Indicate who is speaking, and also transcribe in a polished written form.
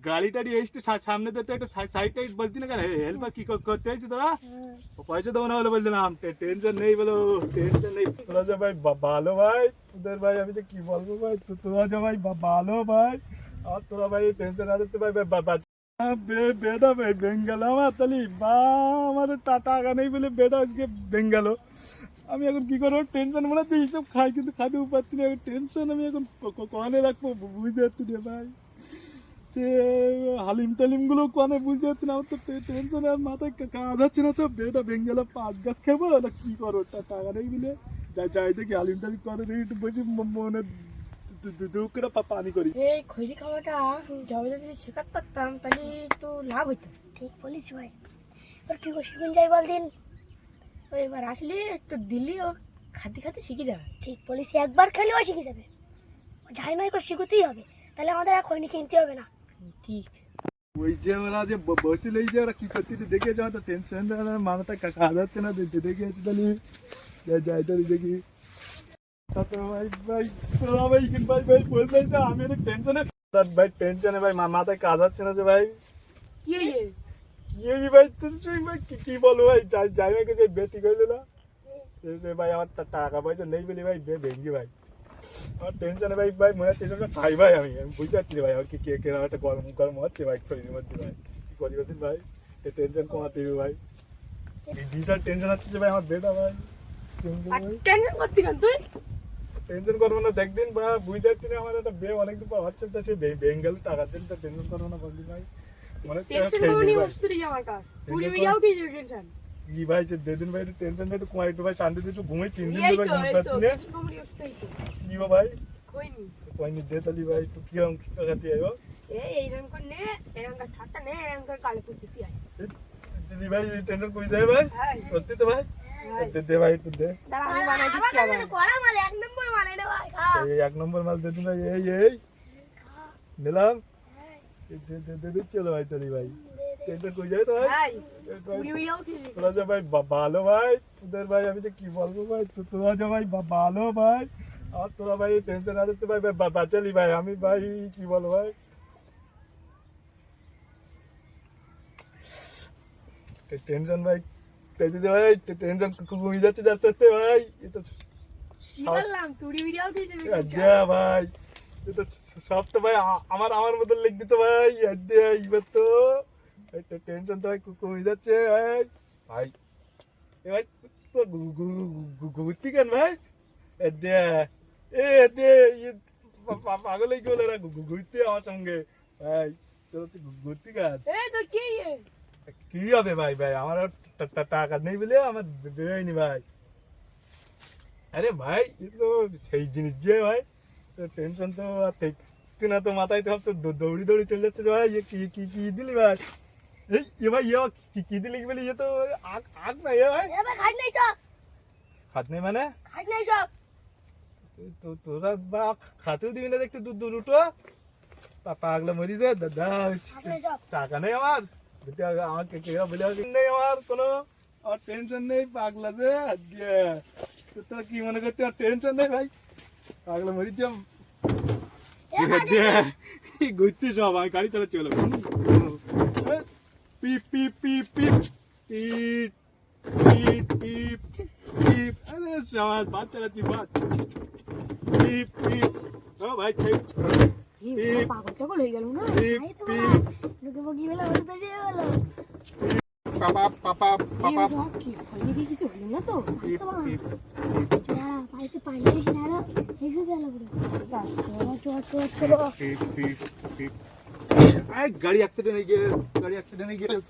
Speaker 1: গাড়ি টাড়ি এসছে সামনে তো একটা সাইড টাইড বলতি না কেন হেল্পার কি করতে হয়েছে তোরা পয়সা দেবো না বলে বলছিলাম টেনশন নেই বলো টেনশন নেই তোরা যে ভাই ভালো ভাই তোদের ভাই আমি যে কি বলবো ভাই তোরা যে ভাই ভালো ভাই আর তোরা ভাই টেনশন না দিতে ভাই বেটা ভাই বেঙ্গাল আমার তাহলে বা আমার টাকা নেই বলে বেটা আজকে বেঙ্গাল আমি এখন কি করবো টেনশন মনে হচ্ছে এইসব খাই কিন্তু খাতেও পাচ্ছি না টেনশন আমি এখন কনে রাখবো বুঝতে পারছি না ভাই সে হালিম টালিম গুলো কনে বুঝতে পারছি না আমার তো টেনশন আর মাথায় কাজ হচ্ছে না তো বেটা বেঙ্গাল পাঁচ গাছ খাবো না কি করো টাকা নেই বলে যাই দেখি হালিম টালিম করে একটু বসে মনে দুঃখটা পানি করি
Speaker 2: এই খৈরি খাওয়াটা যাবে যদি শেখাতে পারতাম তাহলে একটু লাভ হইতো। ঠিক বলিস ভাই, এবার কি করে শিখুন যাই বল দিন। এবার আসলে একটু দিল্লি ও খাতে খাতে শিখে যাবে। ঠিক বলিস, একবার খেলেও শিখে যাবে, ঝাইমাই করে শিখতেই হবে, তাহলে আমাদের আর খৈনি কিনতে হবে না। ঠিক
Speaker 1: ওই যে ওরা যে বসিল এই যে ওরা কি করতেছে দেখে যাওয়া তো টেনশন মাথাটা কাজ হচ্ছে না দেখে আছে তাহলে যাই তাহলে দেখি আমি টেনশনে ভাই টেনশনে ভাই মাথায় কাজ হচ্ছে না যে ভাই
Speaker 2: কি
Speaker 1: ভাই কি বলবো ভাই যাই ভাই যে বেটি করলো না ভাই আমার টাকা পয়সা নেই বলি ভাই ভেঙ্গি ভাই আমার টেনশনে ভাই ভাই মনে হচ্ছে খাই ভাই আমি বুঝতে পারছি ভাই আমার কি কে একটা গরম গরম হচ্ছে ভাই শরীরের মধ্যে ভাই কি করি বলছেন ভাই টেনশন কমাতে হবে ভাই বিশাল টেনশন হচ্ছে যে ভাই আমার বেটা ভাই
Speaker 2: টেনশন করতে কেন তুই?
Speaker 1: টেনশন করবো না দেখদিন বা বুঝতে পারছি না আমার একটা বিয়ে অনেকদিন পর হচ্ছে তো সে বেঙ্গল টাকার জন্য তো টেনশন করবো না বলছি ভাই মনে হচ্ছে কি ভাই যে দেদিন ভাই একটু টেনশন একটু কমাই একটু ভাই শান্তিতে একটু ঘুমাই 3 দিন ধরে ভাই কি ভাই কইনি দে তালি ভাই একটু কিরম খাতি আইও
Speaker 2: এইরকম করে নে এরকম ঠাট্টা নে এরকম করে কালে পুঁতি তুই আয়
Speaker 1: দিদি ভাই টেনশন কই যায় ভাই সত্যি তো ভাই দে ভাই একটু দে
Speaker 2: দাঁড়া আমি বানাই দিচ্ছি আবার কড়া মাল এক নম্বর বানাই দে ভাই
Speaker 1: এই এক নম্বর মাল দে দিন ভাই এই নিলাম দে দিচ্ছি ভাই তালি ভাই টেনশন কই যায় তো ভাই তোরা যে ভাই ভালো ভাই তোদের ভাই আমি যে কি বলবো ভাই তোরা যে ভাই ভালো ভাই আর তোরা ভাই টেনশন না দিতে ভাই বাঁচালি ভাই আমি ভাই কি বলবো ভাই টেনশন ভাই দিদি ভাই টেনশন কমে যাচ্ছে আস্তে আস্তে ভাই এ তো ভাই এ তো সব তো ভাই আমার মতো লিখ দিত ভাই এবার তো টেনশন তো ভাই কমে যাচ্ছে ভাই ভাই এ ভাই তো ঘুরতি কেন ভাই পাগল হয়ে গেল এরা ঘুরতে আমার সঙ্গে ভাই তোর ঘুরতি কেন কি হবে ভাই ভাই আমার টাকা নেই বলে আমার বেরোয়নি ভাই আরে ভাই এ তো সেই জিনিস যে ভাই তো টেনশন তো আর থাকতে না তো মাথায় তো সব তো দৌড়ি দৌড়ি চলে যাচ্ছে ভাই কি দিলি ভাই এই ভাই কি দিলি বলি এ তো আগ না ভাই খাত নেই মানে তো তোরা বা খাতেও দিবি না দেখতে দুটো পাগলা মরি যায় দাদা টাকা নেই আমার আমাকে বলে নেই আমার কোনো আর টেনশন নেই পাগলা যে তোরা কি মনে করতে আর টেনশন নেই ভাই পাগলা মরি যাম ঘুরতে সব আমি গাড়ি চালাচ্ছি বলো পিপ পিপ পিপ পিপ পিপ পিপ পিপ পিপ আরে সবাই বাদ চালাচ্ছি বাদ পিপ পিপ ও ভাই ছেড়ে
Speaker 2: পাগল হয়ে গেল না
Speaker 1: পাপা পাপা পাপা
Speaker 2: কি হয়নি কিছু হলো না তো বাড়িতে পানি এসে না এসে গেল চলো
Speaker 1: গাড়ি অ্যাক্সিডেন্ট হয়ে গেছে গাড়ি অ্যাক্সিডেন্ট হয়ে গেছে